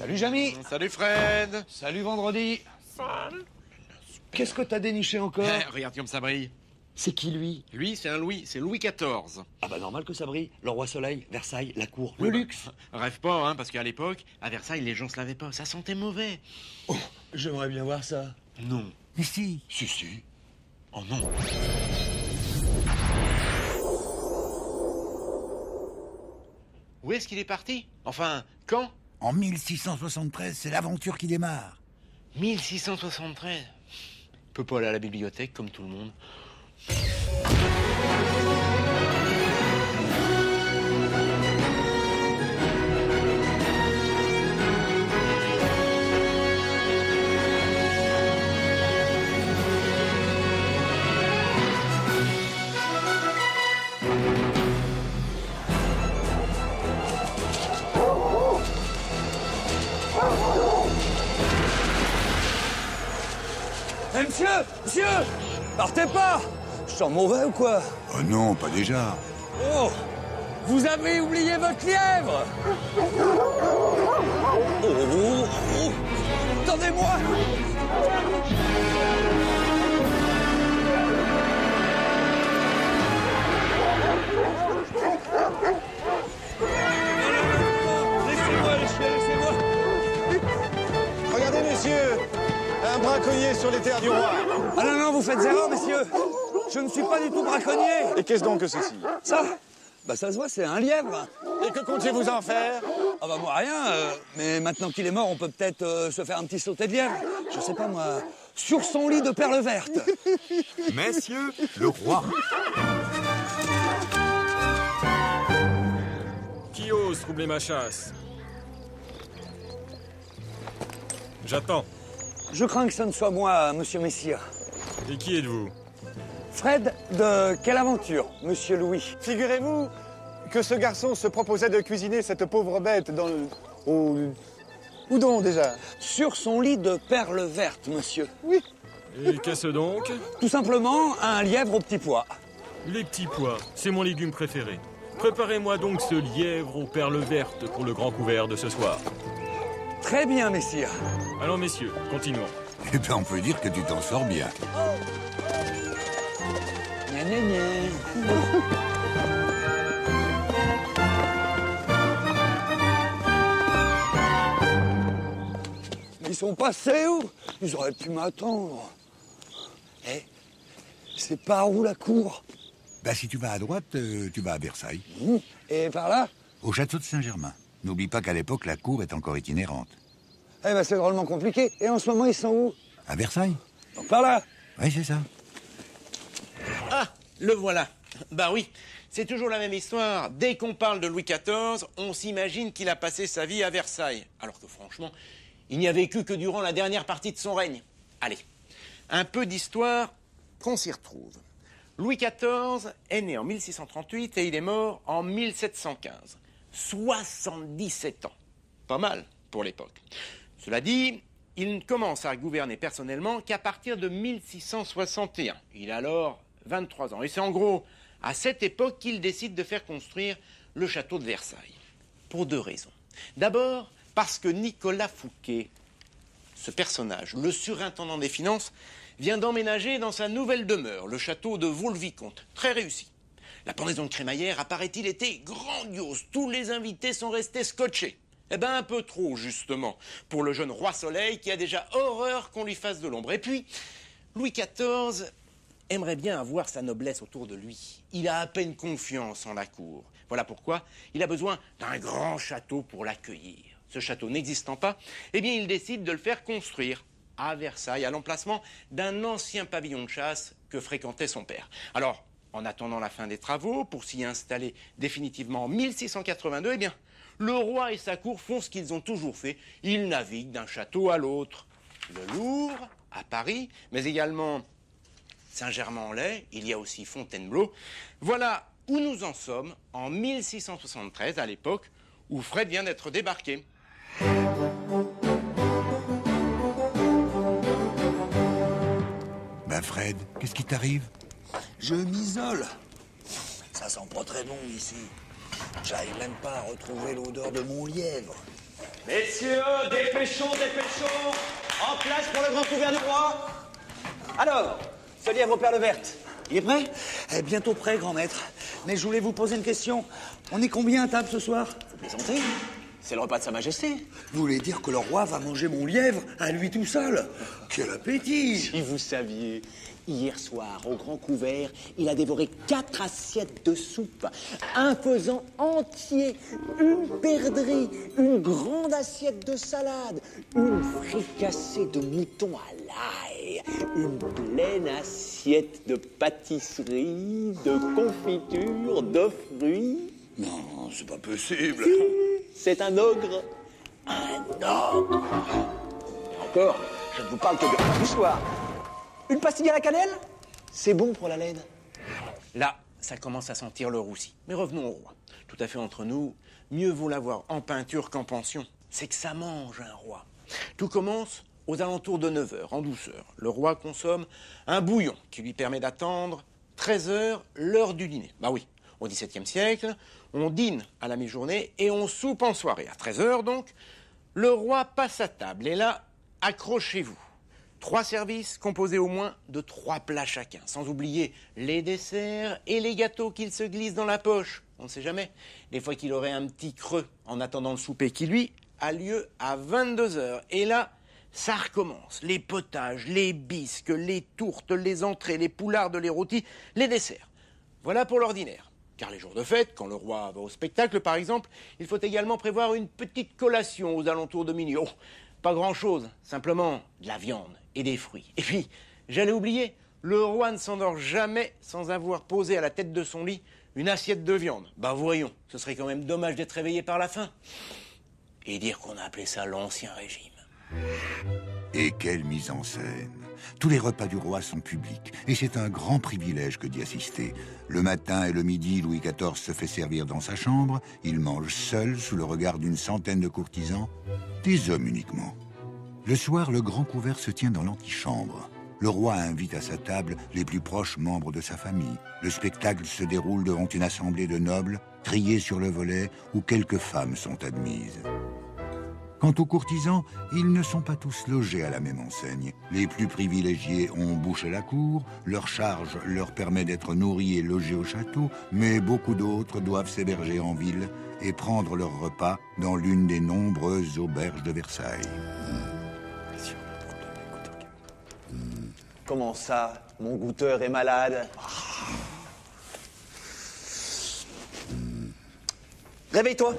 Salut Jamy. Salut Fred. Salut Vendredi. Qu'est-ce que t'as déniché encore? Regarde comme ça brille. C'est qui lui? Lui, c'est un Louis, c'est Louis XIV. Ah bah normal que ça brille. Le roi soleil, Versailles, la cour, le luxe. Rêve pas, hein, parce qu'à l'époque, à Versailles, les gens se lavaient pas, ça sentait mauvais. Oh, j'aimerais bien voir ça. Non. Mais si. Si. Oh non. Où est-ce qu'il est parti? Enfin, quand? En 1673, c'est l'aventure qui démarre. 1673. Il peut pas aller à la bibliothèque comme tout le monde. Eh, monsieur, partez pas. Je sens mauvais ou quoi? Oh non, pas déjà. Oh, vous avez oublié votre lièvre. Oh, attendez-moi. Laissez-moi, laissez-moi. Regardez, messieurs, un braconnier sur les terres du roi. Ah non, vous faites erreur, messieurs. Je ne suis pas du tout braconnier. Et qu'est-ce donc que ceci? Ça? Bah ça se voit, c'est un lièvre. Et que comptez-vous en faire? Ah bah moi rien, mais maintenant qu'il est mort, on peut peut-être se faire un petit sauté de lièvre. Je sais pas moi, sur son lit de perles vertes. Messieurs, le roi. Qui ose troubler ma chasse? J'attends. Je crains que ce ne soit moi, monsieur Messire. Et qui êtes-vous? Fred, de quelle aventure, monsieur Louis? Figurez-vous que ce garçon se proposait de cuisiner cette pauvre bête dans le... Où donc déjà? Sur son lit de perles vertes, monsieur. Oui. Et qu'est-ce donc? Tout simplement un lièvre aux petits pois. Les petits pois, c'est mon légume préféré. Préparez-moi donc ce lièvre aux perles vertes pour le grand couvert de ce soir. Très bien, messire. Allons, messieurs, continuons. Eh bien, on peut dire que tu t'en sors bien. Gna gna gna. Ils sont passés où? Ils auraient pu m'attendre. Eh, c'est par où la cour? Bah, si tu vas à droite, tu vas à Versailles. Et par là? Au château de Saint-Germain. N'oublie pas qu'à l'époque, la cour est encore itinérante. Eh ben c'est drôlement compliqué. Et en ce moment, ils sont où? À Versailles? Donc par là. Oui, c'est ça. Ah, le voilà. Bah oui, c'est toujours la même histoire. Dès qu'on parle de Louis XIV, on s'imagine qu'il a passé sa vie à Versailles. Alors que franchement, il n'y a vécu que durant la dernière partie de son règne. Allez, un peu d'histoire qu'on s'y retrouve. Louis XIV est né en 1638 et il est mort en 1715. 77 ans. Pas mal pour l'époque. Cela dit, il ne commence à gouverner personnellement qu'à partir de 1661. Il a alors 23 ans. Et c'est en gros à cette époque qu'il décide de faire construire le château de Versailles. Pour deux raisons. D'abord, parce que Nicolas Fouquet, ce personnage, le surintendant des finances, vient d'emménager dans sa nouvelle demeure, le château de Vaux-le-Vicomte. Très réussi. La pendaison de crémaillère a, paraît-il, été grandiose. Tous les invités sont restés scotchés. Eh ben, un peu trop, justement, pour le jeune roi Soleil qui a déjà horreur qu'on lui fasse de l'ombre. Et puis, Louis XIV aimerait bien avoir sa noblesse autour de lui. Il a à peine confiance en la cour. Voilà pourquoi il a besoin d'un grand château pour l'accueillir. Ce château n'existant pas, eh bien, il décide de le faire construire à Versailles, à l'emplacement d'un ancien pavillon de chasse que fréquentait son père. Alors, en attendant la fin des travaux, pour s'y installer définitivement en 1682, eh bien, le roi et sa cour font ce qu'ils ont toujours fait. Ils naviguent d'un château à l'autre. Le Louvre, à Paris, mais également Saint-Germain-en-Laye, il y a aussi Fontainebleau. Voilà où nous en sommes en 1673, à l'époque où Fred vient d'être débarqué. Ben Fred, qu'est-ce qui t'arrive? Je m'isole. Ça sent pas très bon ici. J'arrive même pas à retrouver l'odeur de mon lièvre. Messieurs, dépêchons. En place pour le grand couvert du roi. Alors, ce lièvre aux perles vertes, il est prêt? Bientôt prêt, grand maître. Mais je voulais vous poser une question. On est combien à table ce soir? Vous plaisantez? C'est le repas de Sa Majesté. Vous voulez dire que le roi va manger mon lièvre à lui tout seul? Quel appétit! Si vous saviez, hier soir, au grand couvert, il a dévoré 4 assiettes de soupe, un faisan entier, une perdrix, une grande assiette de salade, une fricassée de mouton à l'ail, une pleine assiette de pâtisserie, de confiture, de fruits. Non, c'est pas possible. Si, c'est un ogre. Un ogre. Et encore, je ne vous parle que de repas du soir. Une pastille à la cannelle, c'est bon pour la laine. Là, ça commence à sentir le roussi. Mais revenons au roi. Tout à fait entre nous, mieux vaut l'avoir en peinture qu'en pension. C'est que ça mange un roi. Tout commence aux alentours de 9 h, en douceur. Le roi consomme un bouillon qui lui permet d'attendre 13 h, l'heure du dîner. Bah oui, au XVIIe siècle, on dîne à la mi-journée et on soupe en soirée. À 13 h donc, le roi passe à table. Et là, accrochez-vous. 3 services composés au moins de 3 plats chacun, sans oublier les desserts et les gâteaux qu'il se glisse dans la poche. On ne sait jamais, des fois qu'il aurait un petit creux en attendant le souper qui, lui, a lieu à 22 h. Et là, ça recommence. Les potages, les bisques, les tourtes, les entrées, les poulardes, les rôtis, les desserts. Voilà pour l'ordinaire. Car les jours de fête, quand le roi va au spectacle par exemple, il faut également prévoir une petite collation aux alentours de minuit. Oh, pas grand-chose, simplement de la viande et des fruits. Et puis, j'allais oublier, le roi ne s'endort jamais sans avoir posé à la tête de son lit une assiette de viande. Bah voyons, ce serait quand même dommage d'être réveillé par la faim. Et dire qu'on a appelé ça l'Ancien Régime. Et quelle mise en scène! Tous les repas du roi sont publics, et c'est un grand privilège que d'y assister. Le matin et le midi, Louis XIV se fait servir dans sa chambre, il mange seul sous le regard d'une centaine de courtisans, des hommes uniquement. Le soir, le grand couvert se tient dans l'antichambre. Le roi invite à sa table les plus proches membres de sa famille. Le spectacle se déroule devant une assemblée de nobles, triés sur le volet, où quelques femmes sont admises. Quant aux courtisans, ils ne sont pas tous logés à la même enseigne. Les plus privilégiés ont bouche à la cour, leur charge leur permet d'être nourris et logés au château, mais beaucoup d'autres doivent s'héberger en ville et prendre leur repas dans l'une des nombreuses auberges de Versailles. Comment ça, mon goûteur est malade? Réveille-toi.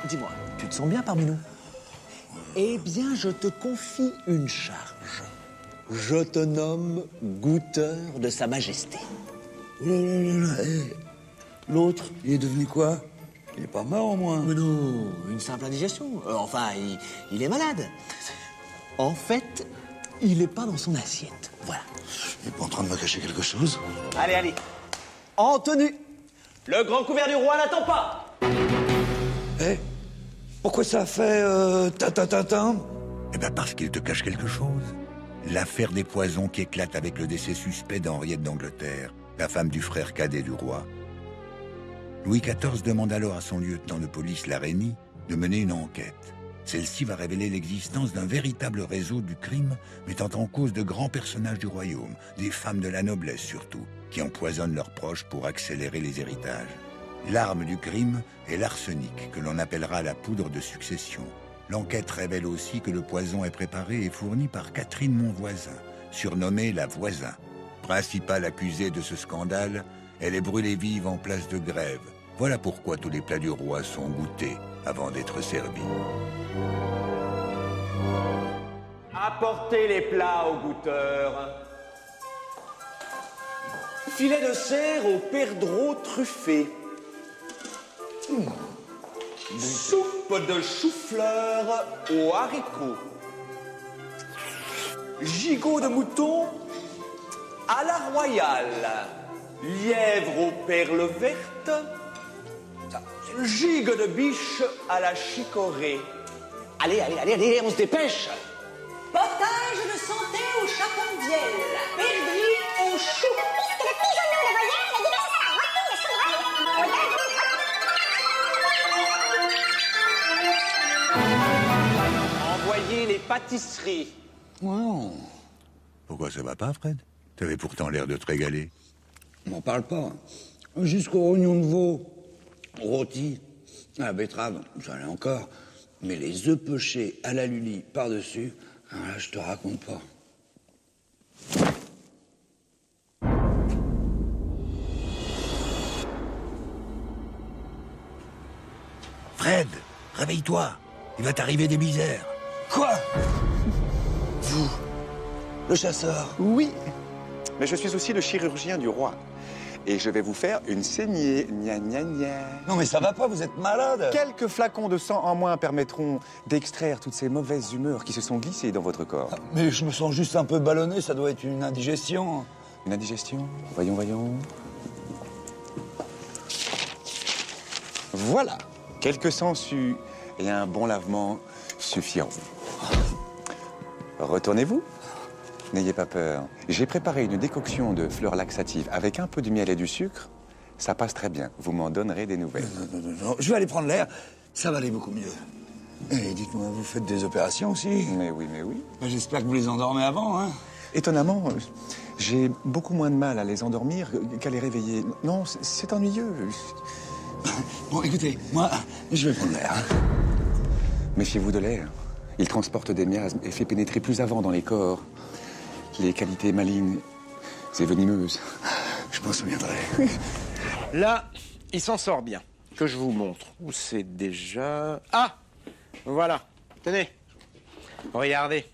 Dis-moi, tu te sens bien parmi nous? Eh bien, je te confie une charge. Je te nomme goûteur de Sa Majesté. Oh là là là là, l'autre, il est devenu quoi? Il est pas mort au moins? Mais non, une simple indigestion. Enfin, il est malade. En fait, il n'est pas dans son assiette. Voilà. Il est pas en train de me cacher quelque chose? Allez. En tenue. Le grand couvert du roi n'attend pas. Pourquoi ça fait ta? Eh bien parce qu'il te cache quelque chose. L'affaire des poisons qui éclate avec le décès suspect d'Henriette d'Angleterre, la femme du frère cadet du roi. Louis XIV demande alors à son lieutenant de police, Larénie, de mener une enquête. Celle-ci va révéler l'existence d'un véritable réseau du crime mettant en cause de grands personnages du royaume, des femmes de la noblesse surtout, qui empoisonnent leurs proches pour accélérer les héritages. L'arme du crime est l'arsenic, que l'on appellera la poudre de succession. L'enquête révèle aussi que le poison est préparé et fourni par Catherine Monvoisin, surnommée la Voisin. Principale accusée de ce scandale, elle est brûlée vive en place de Grève. Voilà pourquoi tous les plats du roi sont goûtés avant d'être servis. Apportez les plats au goûteur. Filet de cerf au perdreau truffé. Soupe de chou-fleur aux haricots. Gigot de mouton à la royale. Lièvre aux perles vertes. Gigue de biche à la chicorée. Allez, on se dépêche. Potage de santé au chapon vielle. Perdrix au chou. Bisque de pigeonneau de volaille, de diverses rôtis de chevreuil. pâtisserie. Wow. Pourquoi ça va pas, Fred? T'avais pourtant l'air de te régaler. M'en parle pas. Jusqu'au rognon de veau, rôti, à la betterave, ça allait encore. Mais les œufs pochés à la Lully par-dessus, alors là, je te raconte pas. Fred, réveille-toi. Il va t'arriver des misères. Quoi? Vous, le chasseur? Oui, mais je suis aussi le chirurgien du roi. Et je vais vous faire une saignée. Gna gna gna. Non mais ça va pas, vous êtes malade. Quelques flacons de sang en moins permettront d'extraire toutes ces mauvaises humeurs qui se sont glissées dans votre corps. Mais je me sens juste un peu ballonné, ça doit être une indigestion. Une indigestion? Voyons, voyons. Voilà. Quelques sangsues et un bon lavement suffiront. Retournez-vous. N'ayez pas peur. J'ai préparé une décoction de fleurs laxatives avec un peu de miel et du sucre. Ça passe très bien. Vous m'en donnerez des nouvelles. Non, je vais aller prendre l'air, ça va aller beaucoup mieux. Et dites-moi, vous faites des opérations aussi? Mais oui, mais oui. J'espère que vous les endormez avant, hein? Étonnamment, j'ai beaucoup moins de mal à les endormir qu'à les réveiller. Non, c'est ennuyeux. Bon, écoutez, moi, je vais prendre l'air. Méfiez-vous de l'air. Il transporte des miasmes et fait pénétrer plus avant dans les corps les qualités malignes et venimeuses. Je m'en souviendrai. Là, il s'en sort bien. Que je vous montre. Où c'est déjà... Ah! Voilà. Tenez. Regardez.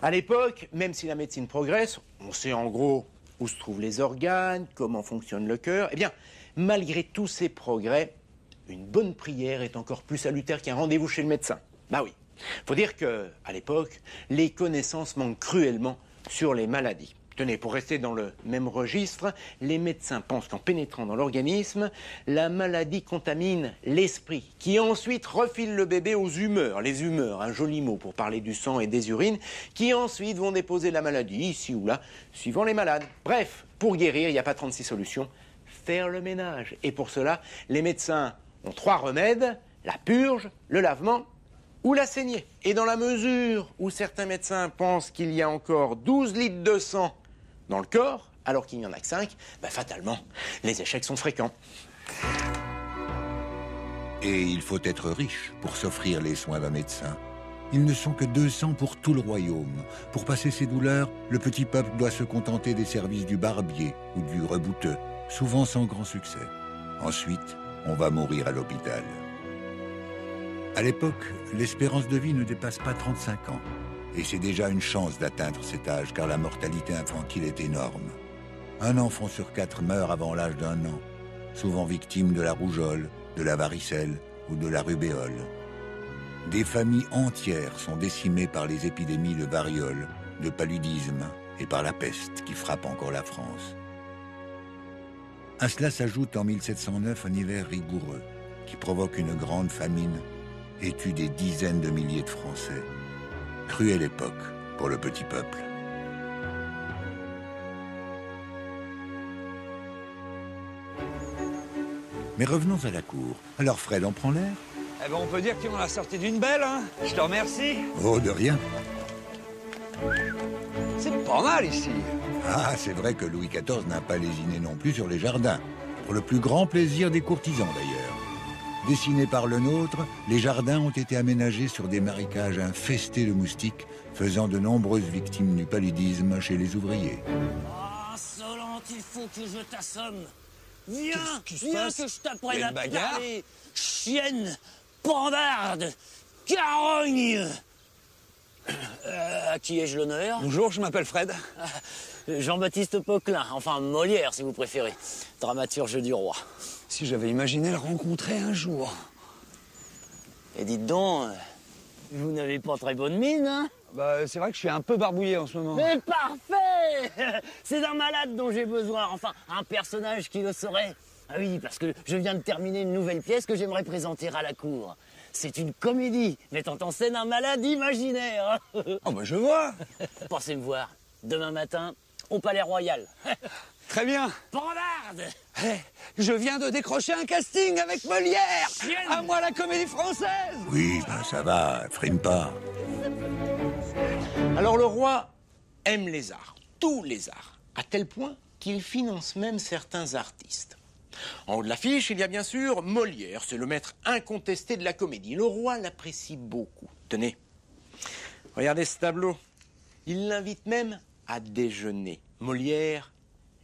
À l'époque, même si la médecine progresse, on sait en gros où se trouvent les organes, comment fonctionne le cœur. Eh bien, malgré tous ces progrès, une bonne prière est encore plus salutaire qu'un rendez-vous chez le médecin. Bah oui. Faut dire qu'à l'époque, les connaissances manquent cruellement sur les maladies. Tenez, pour rester dans le même registre, les médecins pensent qu'en pénétrant dans l'organisme, la maladie contamine l'esprit, qui ensuite refile le bébé aux humeurs. Les humeurs, un joli mot pour parler du sang et des urines, qui ensuite vont déposer la maladie, ici ou là, suivant les malades. Bref, pour guérir, il n'y a pas 36 solutions. Faire le ménage. Et pour cela, les médecins ont 3 remèdes, la purge, le lavement ou la saignée. Et dans la mesure où certains médecins pensent qu'il y a encore 12 litres de sang dans le corps, alors qu'il n'y en a que 5, fatalement, les échecs sont fréquents. Et il faut être riche pour s'offrir les soins d'un médecin. Ils ne sont que 200 pour tout le royaume. Pour passer ses douleurs, le petit peuple doit se contenter des services du barbier ou du rebouteux, souvent sans grand succès. Ensuite, on va mourir à l'hôpital. À l'époque, l'espérance de vie ne dépasse pas 35 ans. Et c'est déjà une chance d'atteindre cet âge, car la mortalité infantile est énorme. Un enfant sur 4 meurt avant l'âge d'1 an, souvent victime de la rougeole, de la varicelle ou de la rubéole. Des familles entières sont décimées par les épidémies de variole, de paludisme et par la peste qui frappe encore la France. À cela s'ajoute en 1709 un hiver rigoureux qui provoque une grande famine et tue des dizaines de milliers de Français. Cruelle époque pour le petit peuple. Mais revenons à la cour. Alors Fred, on prend l'air? Eh ben, on peut dire qu'on a sorti d'une belle, hein? Je te remercie. Oh, de rien. C'est pas mal ici. Ah, c'est vrai que Louis XIV n'a pas lésiné non plus sur les jardins. Pour le plus grand plaisir des courtisans, d'ailleurs. Dessinés par le nôtre, les jardins ont été aménagés sur des marécages infestés de moustiques, faisant de nombreuses victimes du paludisme chez les ouvriers. Ah, Insolente, il faut que je t'assomme. Viens, Qu'est-ce qui se viens passe? que je t'apprenne Il y a à une bagarre? parler. Chienne, pandarde, carogne. À qui ai-je l'honneur? Bonjour, je m'appelle Fred. Jean-Baptiste Poquelin, enfin Molière si vous préférez, dramaturge du roi. Si j'avais imaginé le rencontrer un jour. Et dites donc, vous n'avez pas très bonne mine, hein? Bah, c'est vrai que je suis un peu barbouillé en ce moment. Mais parfait! C'est d'un malade dont j'ai besoin, enfin, un personnage qui le saurait. Ah oui, parce que je viens de terminer une nouvelle pièce que j'aimerais présenter à la cour. C'est une comédie mettant en scène un malade imaginaire. Oh bah je vois. Pensez me voir, demain matin, au Palais Royal. Très bien. Pandarde! Eh, je viens de décrocher un casting avec Molière. Chienne. À moi la comédie française. Oui, ben ça va, frime pas. Alors le roi aime les arts, tous les arts, à tel point qu'il finance même certains artistes. En haut de l'affiche, il y a bien sûr Molière, c'est le maître incontesté de la comédie. Le roi l'apprécie beaucoup. Tenez, regardez ce tableau. Il l'invite même à déjeuner. Molière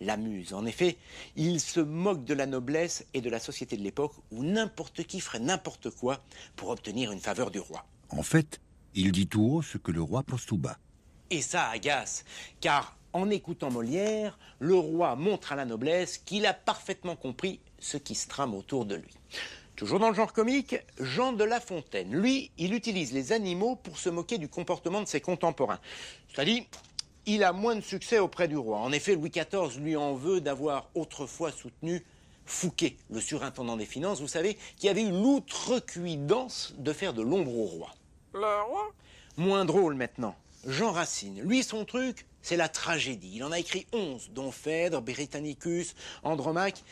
l'amuse. En effet, il se moque de la noblesse et de la société de l'époque où n'importe qui ferait n'importe quoi pour obtenir une faveur du roi. En fait, il dit tout haut ce que le roi pense tout bas. Et ça agace, car en écoutant Molière, le roi montre à la noblesse qu'il a parfaitement compris ce qui se trame autour de lui. Toujours dans le genre comique, Jean de La Fontaine, lui, il utilise les animaux pour se moquer du comportement de ses contemporains. C'est-à-dire, il a moins de succès auprès du roi. En effet, Louis XIV lui en veut d'avoir autrefois soutenu Fouquet, le surintendant des finances, vous savez, qui avait eu l'outrecuidance de faire de l'ombre au roi. Le roi? Moins drôle maintenant, Jean Racine. Lui, son truc, c'est la tragédie. Il en a écrit 11, dont Phèdre, Britannicus, Andromaque.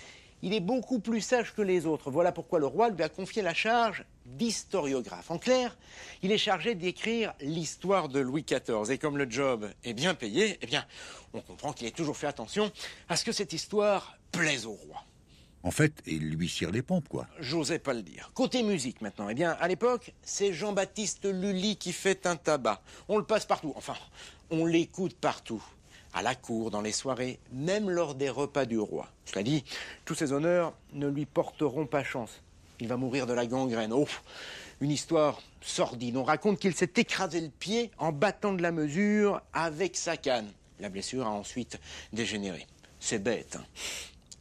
Il est beaucoup plus sage que les autres. Voilà pourquoi le roi lui a confié la charge d'historiographe. En clair, il est chargé d'écrire l'histoire de Louis XIV. Et comme le job est bien payé, eh bien, on comprend qu'il ait toujours fait attention à ce que cette histoire plaise au roi. En fait, il lui cire les pompes, quoi. J'osais pas le dire. Côté musique maintenant, eh bien, à l'époque, c'est Jean-Baptiste Lully qui fait un tabac. On le passe partout, enfin, on l'écoute partout. À la cour, dans les soirées, même lors des repas du roi. Cela dit, tous ces honneurs ne lui porteront pas chance. Il va mourir de la gangrène. Oh, une histoire sordide. On raconte qu'il s'est écrasé le pied en battant de la mesure avec sa canne. La blessure a ensuite dégénéré. C'est bête, hein.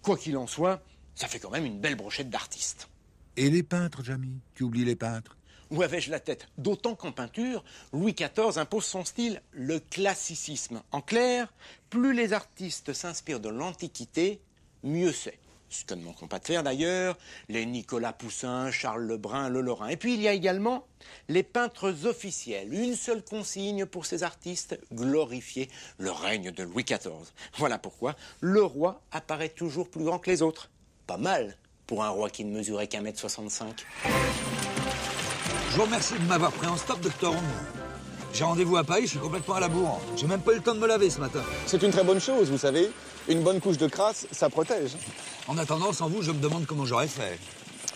Quoi qu'il en soit, ça fait quand même une belle brochette d'artistes. Et les peintres, Jamy? Tu oublies les peintres? Où avais-je la tête? D'autant qu'en peinture, Louis XIV impose son style, le classicisme. En clair, plus les artistes s'inspirent de l'Antiquité, mieux c'est. Ce que ne manqueront pas de faire d'ailleurs les Nicolas Poussin, Charles Lebrun, Le Lorrain. Et puis il y a également les peintres officiels. Une seule consigne pour ces artistes, glorifier le règne de Louis XIV. Voilà pourquoi le roi apparaît toujours plus grand que les autres. Pas mal pour un roi qui ne mesurait qu'1,65 m. Je vous remercie de m'avoir pris en stop, docteur Ong. J'ai rendez-vous à Paris, je suis complètement à la bourre. J'ai même pas eu le temps de me laver ce matin. C'est une très bonne chose, vous savez. Une bonne couche de crasse, ça protège. En attendant, sans vous, je me demande comment j'aurais fait.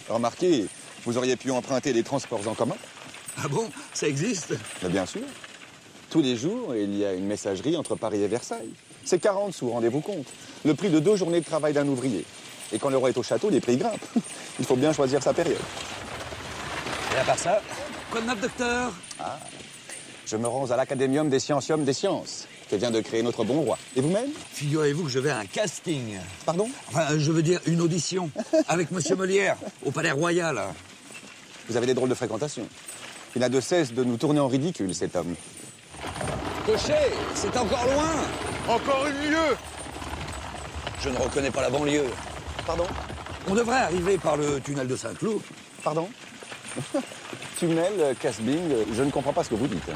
Remarquez, vous auriez pu emprunter les transports en commun. Ah bon? Ça existe? Mais bien sûr. Tous les jours, il y a une messagerie entre Paris et Versailles. C'est 40 sous, rendez-vous compte. Le prix de 2 journées de travail d'un ouvrier. Et quand le roi est au château, les prix grimpent. Il faut bien choisir sa période. Et à part ça, quoi de neuf, docteur? Ah, je me rends à l'Académium des Scientium des Sciences, que vient de créer notre bon roi. Et vous-même? Figurez-vous que je vais à un casting. Pardon? Enfin, je veux dire une audition, avec Monsieur Molière, au Palais Royal. Vous avez des drôles de fréquentation. Il n'a de cesse de nous tourner en ridicule, cet homme. Cocher, c'est encore loin. Encore une lieue! Je ne reconnais pas la banlieue. Pardon? On devrait arriver par le tunnel de Saint-Cloud. Pardon? Tunnel, Casbing, je ne comprends pas ce que vous dites.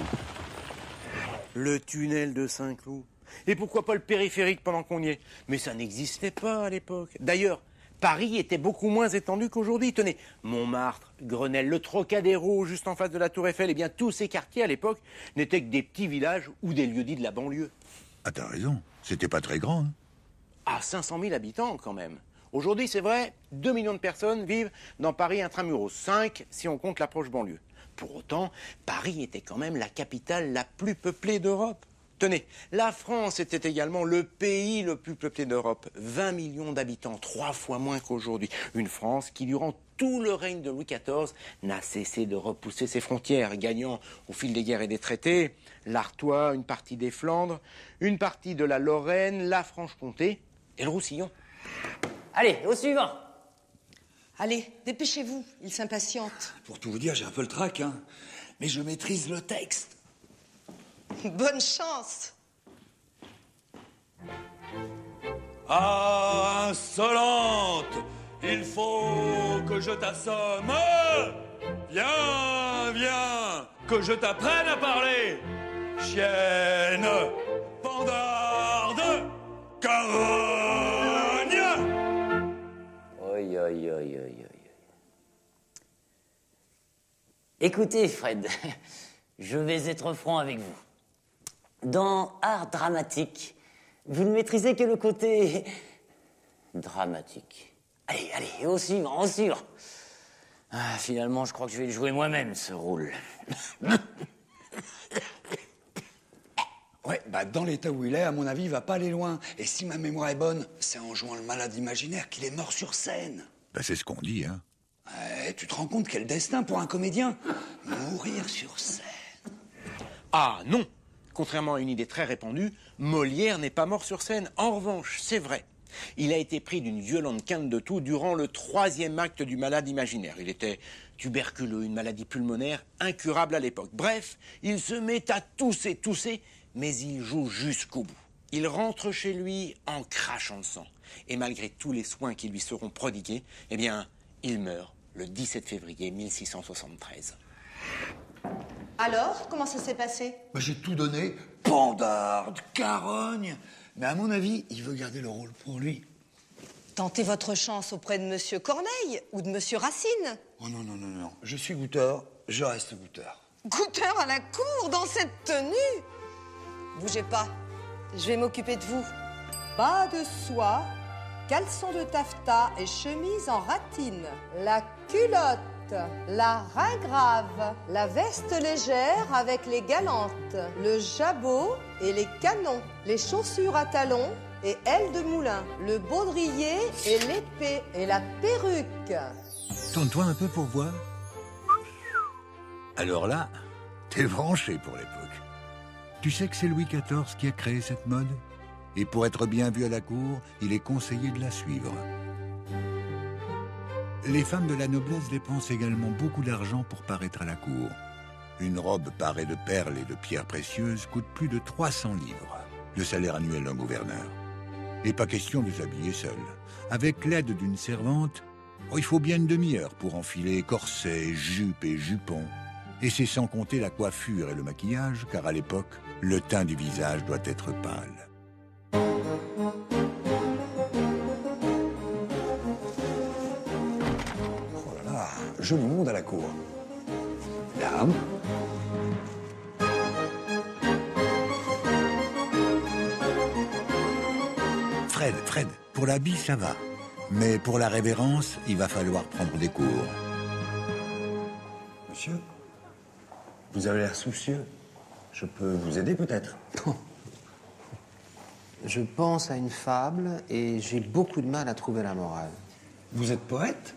Le tunnel de Saint-Cloud. Et pourquoi pas le périphérique pendant qu'on y est? Mais ça n'existait pas à l'époque. D'ailleurs, Paris était beaucoup moins étendu qu'aujourd'hui. Tenez, Montmartre, Grenelle, le Trocadéro, juste en face de la Tour Eiffel, eh bien tous ces quartiers à l'époque n'étaient que des petits villages ou des lieux-dits de la banlieue. Ah, t'as raison. C'était pas très grand, hein. À 500 000 habitants quand même. Aujourd'hui, c'est vrai, 2 millions de personnes vivent dans Paris intramuros, 5 si on compte l'approche banlieue. Pour autant, Paris était quand même la capitale la plus peuplée d'Europe. Tenez, la France était également le pays le plus peuplé d'Europe. 20 millions d'habitants, 3 fois moins qu'aujourd'hui. Une France qui, durant tout le règne de Louis XIV, n'a cessé de repousser ses frontières, gagnant au fil des guerres et des traités l'Artois, une partie des Flandres, une partie de la Lorraine, la Franche-Comté et le Roussillon. Allez, au suivant. Allez, dépêchez-vous, il s'impatiente. Pour tout vous dire, j'ai un peu le trac, hein. Mais je maîtrise le texte. Bonne chance. Ah, insolente! Il faut que je t'assomme! Viens, viens! Que je t'apprenne à parler! Chienne! Pandarde! Carogne! Oi, oi, oi, oi, oi. Écoutez, Fred, je vais être franc avec vous. Dans art dramatique, vous ne maîtrisez que le côté dramatique. Allez, au suivant. Ah, finalement, je crois que je vais le jouer moi-même, ce rôle. Ouais, bah dans l'état où il est, à mon avis, il va pas aller loin. Et si ma mémoire est bonne, c'est en jouant le malade imaginaire qu'il est mort sur scène. Bah, c'est ce qu'on dit, hein. Tu te rends compte quel destin pour un comédien? Mourir sur scène. Ah non! Contrairement à une idée très répandue, Molière n'est pas mort sur scène. En revanche, c'est vrai, il a été pris d'une violente quinte de toux durant le 3e acte du malade imaginaire. Il était tuberculeux, une maladie pulmonaire incurable à l'époque. Bref, il se met à tousser, mais il joue jusqu'au bout. Il rentre chez lui en crachant le sang. Et malgré tous les soins qui lui seront prodigués, eh bien, il meurt le 17 février 1673. Alors, comment ça s'est passé? Bah, j'ai tout donné. Pandarde, carogne. Mais à mon avis, il veut garder le rôle pour lui. Tentez votre chance auprès de Monsieur Corneille ou de Monsieur Racine. Oh non. Je suis goûteur, je reste goûteur. Goûteur à la cour dans cette tenue? Bougez pas, je vais m'occuper de vous. Bas de soie, caleçon de taffetas et chemise en ratine. La culotte, la ringrave, la veste légère avec les galantes, le jabot et les canons, les chaussures à talons et ailes de moulin, le baudrier et l'épée et la perruque. Tourne-toi un peu pour voir. Alors là, t'es branché pour l'époque. Tu sais que c'est Louis XIV qui a créé cette mode? Et pour être bien vu à la cour, il est conseillé de la suivre. Les femmes de la noblesse dépensent également beaucoup d'argent pour paraître à la cour. Une robe parée de perles et de pierres précieuses coûte plus de 300 livres, le salaire annuel d'un gouverneur. Et pas question de s'habiller seul. Avec l'aide d'une servante, il faut bien une demi-heure pour enfiler corsets, jupes et jupons. Et c'est sans compter la coiffure et le maquillage, car à l'époque, le teint du visage doit être pâle. Joli monde à la cour. Dame. Fred, pour l'habit, ça va. Mais pour la révérence, il va falloir prendre des cours. Monsieur, vous avez l'air soucieux. Je peux vous aider peut-être? Je pense à une fable et j'ai beaucoup de mal à trouver la morale. Vous êtes poète?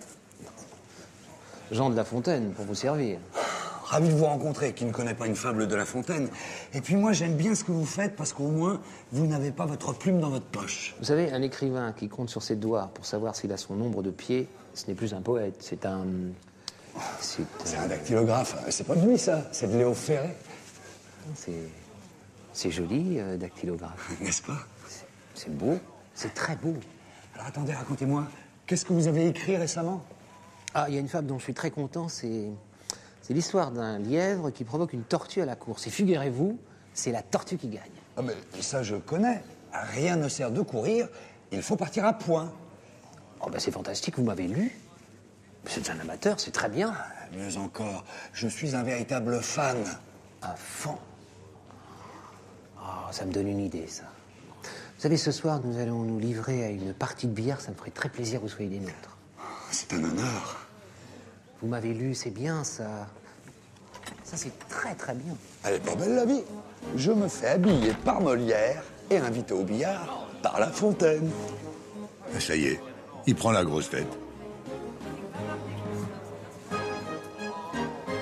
Jean de La Fontaine, pour vous servir. Ravi de vous rencontrer, qui ne connaît pas une fable de La Fontaine. Et puis moi, j'aime bien ce que vous faites, parce qu'au moins, vous n'avez pas votre plume dans votre poche. Vous savez, un écrivain qui compte sur ses doigts pour savoir s'il a son nombre de pieds, ce n'est plus un poète, c'est un... C'est un dactylographe. C'est pas de lui, ça. C'est de Léo Ferré. C'est joli, dactylographe. N'est-ce pas? C'est beau. C'est très beau. Alors attendez, racontez-moi. Qu'est-ce que vous avez écrit récemment? Ah, il y a une fable dont je suis très content, c'est l'histoire d'un lièvre qui provoque une tortue à la course. Et figurez-vous, c'est la tortue qui gagne. Ah mais ça, je connais. Rien ne sert de courir, il faut partir à point. Oh ben c'est fantastique, vous m'avez lu. C'est un amateur, c'est très bien. Mieux encore, je suis un véritable fan. Un fan? Oh, ça me donne une idée, ça. Vous savez, ce soir, nous allons nous livrer à une partie de billard, ça me ferait très plaisir que vous soyez des nôtres. C'est un honneur. Vous m'avez lu, c'est bien, ça. Ça, c'est très, très bien. Elle est pas belle, la vie. Je me fais habiller par Molière et inviter au billard par La Fontaine. Ça y est, il prend la grosse tête.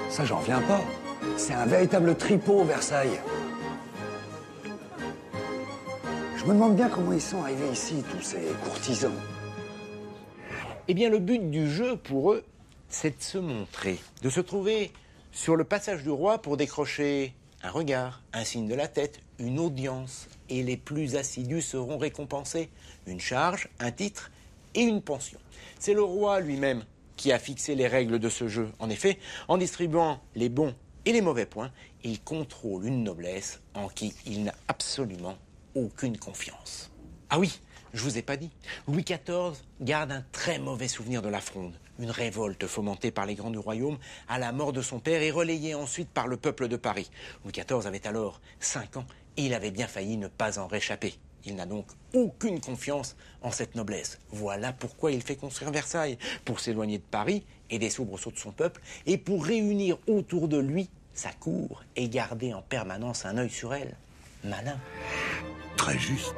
Ça, j'en reviens pas. C'est un véritable tripot, Versailles. Je me demande bien comment ils sont arrivés ici, tous ces courtisans. Eh bien, le but du jeu, pour eux, c'est de se montrer, de se trouver sur le passage du roi pour décrocher un regard, un signe de la tête, une audience. Et les plus assidus seront récompensés. Une charge, un titre et une pension. C'est le roi lui-même qui a fixé les règles de ce jeu. En effet, en distribuant les bons et les mauvais points, il contrôle une noblesse en qui il n'a absolument aucune confiance. Ah oui, je vous ai pas dit. Louis XIV garde un très mauvais souvenir de la Fronde, une révolte fomentée par les grands du royaume à la mort de son père et relayée ensuite par le peuple de Paris. Louis XIV avait alors 5 ans Et il avait bien failli ne pas en réchapper. Il n'a donc aucune confiance en cette noblesse. Voilà pourquoi il fait construire Versailles, pour s'éloigner de Paris et des soubresauts de son peuple, et pour réunir autour de lui sa cour et garder en permanence un œil sur elle. Malin. Très juste.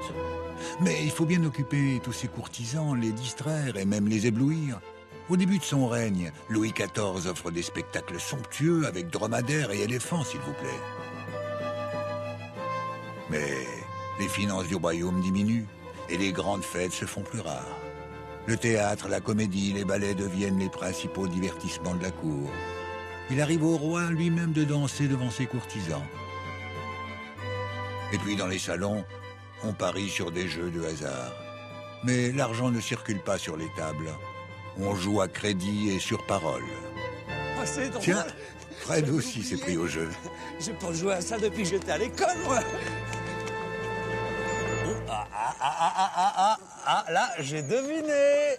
Mais il faut bien occuper tous ces courtisans, les distraire et même les éblouir. Au début de son règne, Louis XIV offre des spectacles somptueux avec dromadaires et éléphants, s'il vous plaît. Mais les finances du royaume diminuent et les grandes fêtes se font plus rares. Le théâtre, la comédie, les ballets deviennent les principaux divertissements de la cour. Il arrive au roi lui-même de danser devant ses courtisans. Et puis dans les salons, on parie sur des jeux de hasard. Mais l'argent ne circule pas sur les tables. On joue à crédit et sur parole. Ah, c'est drôle. Tiens, Fred aussi s'est pris au jeu. J'ai pas joué à ça depuis que j'étais à l'école, moi. Là, j'ai deviné.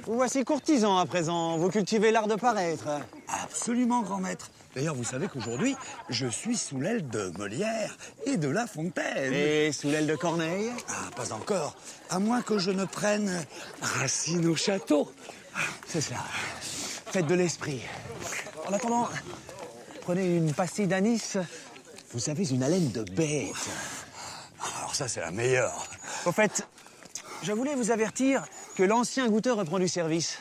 Vous voici courtisan à présent. Vous cultivez l'art de paraître. Absolument, grand maître. D'ailleurs, vous savez qu'aujourd'hui, je suis sous l'aile de Molière et de La Fontaine. Et sous l'aile de Corneille? Ah, pas encore. À moins que je ne prenne Racine au château. C'est cela. Faites de l'esprit. En attendant, prenez une pastille d'anis. Vous avez une haleine de bête. Alors ça, c'est la meilleure. Au fait, je voulais vous avertir que l'ancien goûteur reprend du service.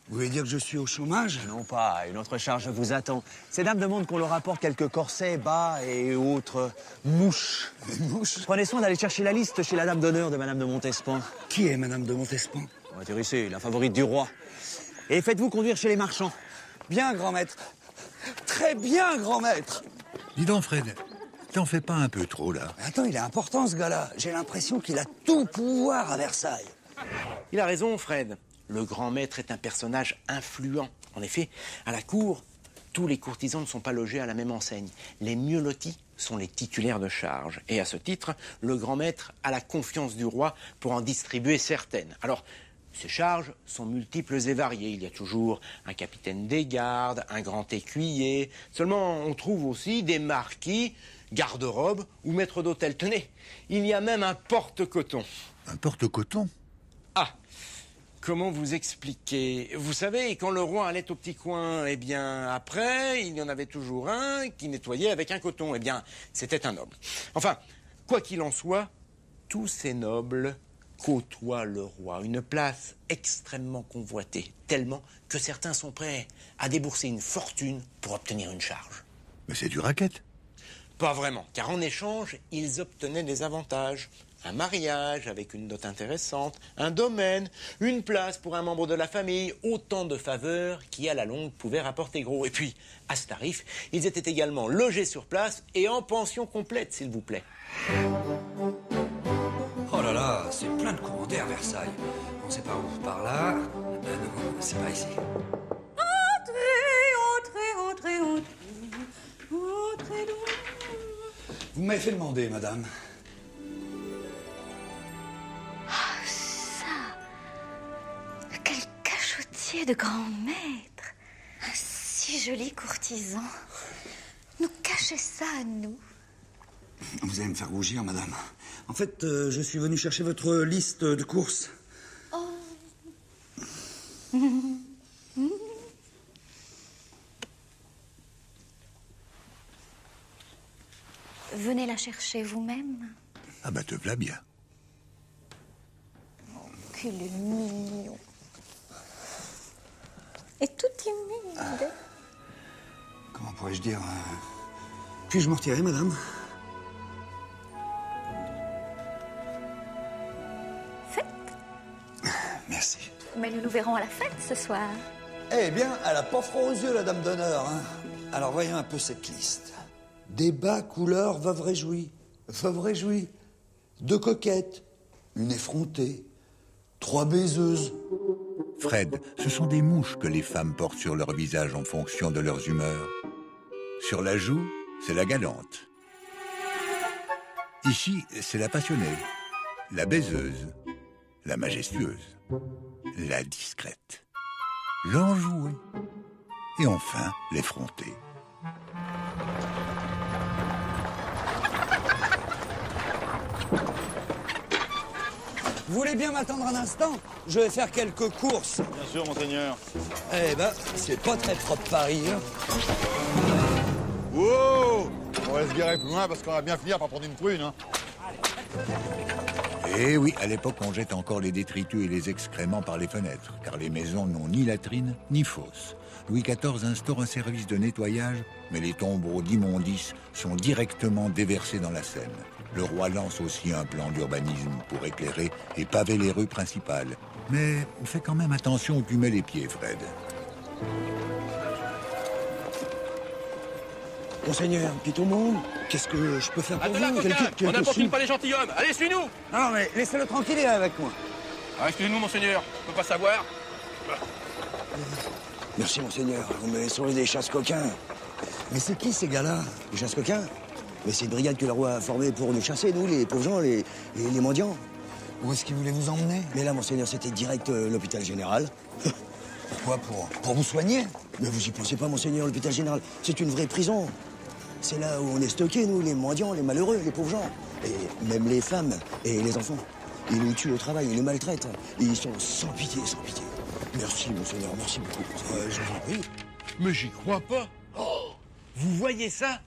Vous voulez dire que je suis au chômage? Non pas, une autre charge vous attend. Ces dames demandent qu'on leur apporte quelques corsets, bas et autres mouches. Des mouches? Prenez soin d'aller chercher la liste chez la dame d'honneur de Madame de Montespan. Qui est Madame de Montespan? Intéressée, la favorite du roi. Et faites-vous conduire chez les marchands. Bien, grand maître. Très bien, grand maître. Dis donc, Fred, t'en fais pas un peu trop, là? Mais attends, il est important, ce gars-là. J'ai l'impression qu'il a tout pouvoir à Versailles. Il a raison, Fred. Le grand maître est un personnage influent. En effet, à la cour, tous les courtisans ne sont pas logés à la même enseigne. Les mieux lotis sont les titulaires de charges. Et à ce titre, le grand maître a la confiance du roi pour en distribuer certaines. Alors, ces charges sont multiples et variées. Il y a toujours un capitaine des gardes, un grand écuyer. Seulement, on trouve aussi des marquis, garde-robes ou maîtres d'hôtel. Tenez, il y a même un porte-coton. Un porte-coton? Ah, comment vous expliquer? Vous savez, quand le roi allait au petit coin, eh bien, après, il y en avait toujours un qui nettoyait avec un coton. Eh bien, c'était un noble. Enfin, quoi qu'il en soit, tous ces nobles côtoient le roi. Une place extrêmement convoitée, tellement que certains sont prêts à débourser une fortune pour obtenir une charge. Mais c'est du racket. Pas vraiment, car en échange, ils obtenaient des avantages. Un mariage avec une dot intéressante, un domaine, une place pour un membre de la famille, autant de faveurs qui, à la longue, pouvaient rapporter gros. Et puis, à ce tarif, ils étaient également logés sur place et en pension complète, s'il vous plaît. Oh là là, c'est plein de courants d'air, Versailles. On sait pas où, par là. Non, c'est pas ici. Entrez donc. Vous m'avez fait demander, madame. Quel cachotier de grand maître! Un si joli courtisan. Nous cachez ça à nous. Vous allez me faire rougir, madame. En fait, je suis venu chercher votre liste de courses. Oh. Venez la chercher vous-même. Ah bah te v'là bien. Qu'il est mignon. Et tout timide. Comment pourrais-je dire Puis-je m'en retirer, madame? Fête. Merci. Mais nous nous verrons à la fête ce soir. Eh bien, elle a pas froid aux yeux, la dame d'honneur. Hein. Alors, voyons un peu cette liste. Débat, couleur, veuve réjouie. Veuve réjouie. 2 coquettes. Une effrontée. 3 baiseuses. Fred, ce sont des mouches que les femmes portent sur leur visage en fonction de leurs humeurs. Sur la joue, c'est la galante. Ici, c'est la passionnée, la baiseuse, la majestueuse, la discrète, l'enjouée et enfin l'effrontée. Vous voulez bien m'attendre un instant? Je vais faire quelques courses. Bien sûr, monseigneur. Eh ben, c'est pas très propre Paris, hein. Wow! On va se garer plus loin parce qu'on va bien finir par prendre une prune, hein. Eh oui, à l'époque, on jette encore les détritus et les excréments par les fenêtres, car les maisons n'ont ni latrines ni fosses. Louis XIV instaure un service de nettoyage, mais les tombereaux d'immondices sont directement déversés dans la Seine. Le roi lance aussi un plan d'urbanisme pour éclairer et paver les rues principales. Mais fais quand même attention où tu mets les pieds, Fred. Monseigneur, petit au monde, qu'est-ce que je peux faire pour Attends, vous? coquin, on n'importune pas les gentilshommes. Allez, suis-nous. Non, mais laissez-le tranquille, il est avec moi. Ah, excusez-nous, monseigneur, on peut pas savoir. Merci, monseigneur. Vous m'avez sauvé des chasse-coquins. Mais c'est qui, ces gars-là? Les chasse-coquins? Mais c'est une brigade que le roi a formée pour nous chasser, nous, les pauvres gens, les mendiants. Où est-ce qu'il voulait vous emmener? Mais là, monseigneur, c'était direct l'hôpital général. Pourquoi? Pour vous soigner? Mais vous y pensez pas, monseigneur, l'hôpital général. C'est une vraie prison. C'est là où on est stocké, nous, les mendiants, les malheureux, les pauvres gens. Et même les femmes et les enfants. Ils nous tuent au travail, ils nous maltraitent. Ils sont sans pitié, sans pitié. Merci, monseigneur, merci beaucoup. Je vous en prie. Mais j'y crois pas. Oh, vous voyez ça?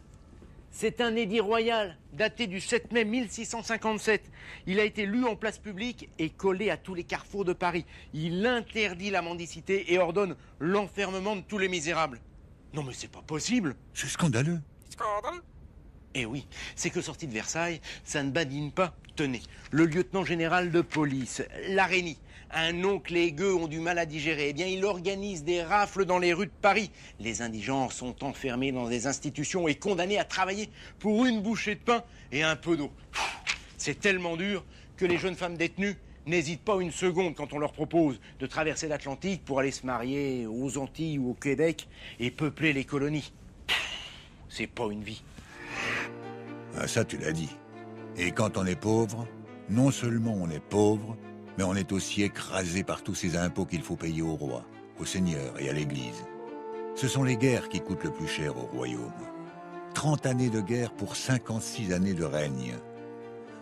C'est un édit royal daté du 7 mai 1657. Il a été lu en place publique et collé à tous les carrefours de Paris. Il interdit la mendicité et ordonne l'enfermement de tous les misérables. Non mais c'est pas possible. C'est scandaleux. Eh oui, c'est que sorti de Versailles, ça ne badine pas. Tenez, le lieutenant général de police, Larénie, un oncle et gueux ont du mal à digérer. Eh bien, il organise des rafles dans les rues de Paris. Les indigents sont enfermés dans des institutions et condamnés à travailler pour une bouchée de pain et un peu d'eau. C'est tellement dur que les jeunes femmes détenues n'hésitent pas une seconde quand on leur propose de traverser l'Atlantique pour aller se marier aux Antilles ou au Québec et peupler les colonies. C'est pas une vie. Ah, ça, tu l'as dit. Et quand on est pauvre, non seulement on est pauvre, mais on est aussi écrasé par tous ces impôts qu'il faut payer au roi, au seigneur et à l'église. Ce sont les guerres qui coûtent le plus cher au royaume. 30 années de guerre pour 56 années de règne.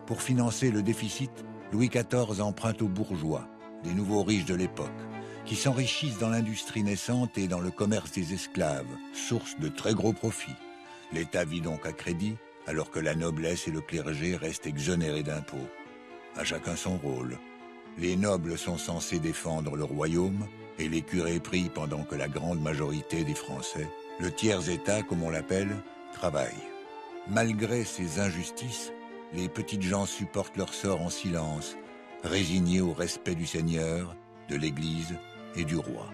Pour financer le déficit, Louis XIV emprunte aux bourgeois, les nouveaux riches de l'époque, qui s'enrichissent dans l'industrie naissante et dans le commerce des esclaves, source de très gros profits. L'État vit donc à crédit, alors que la noblesse et le clergé restent exonérés d'impôts. À chacun son rôle. Les nobles sont censés défendre le royaume et les curés prient pendant que la grande majorité des Français, le tiers-état comme on l'appelle, travaille. Malgré ces injustices, les petites gens supportent leur sort en silence, résignés au respect du Seigneur, de l'Église et du roi.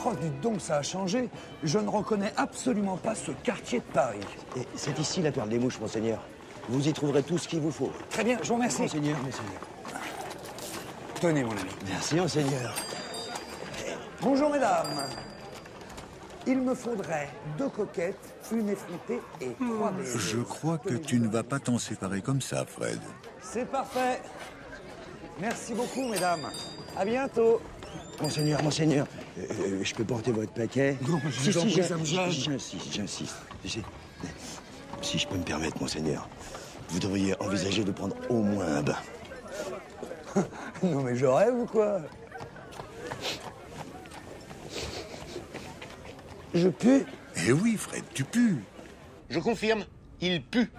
Oh, dites donc, ça a changé. Je ne reconnais absolument pas ce quartier de Paris. Et c'est ici la perle des mouches, monseigneur. Vous y trouverez tout ce qu'il vous faut. Très bien, je vous remercie. Monseigneur, monseigneur. Tenez, mon ami. Merci, monseigneur. Bonjour, mesdames. Il me faudrait 2 coquettes, une effritée et 3 baies. Je crois que tu ne vas pas t'en séparer comme ça, Fred. C'est parfait. Merci beaucoup, mesdames. À bientôt. Monseigneur, monseigneur, je peux porter votre paquet? Non, je vous en prie, ça me gêne. J'insiste. Si je peux me permettre, monseigneur, vous devriez envisager de prendre au moins un bain. Non, mais je rêve ou quoi? Je pue? Eh oui, Fred, tu pues. Je confirme, il pue.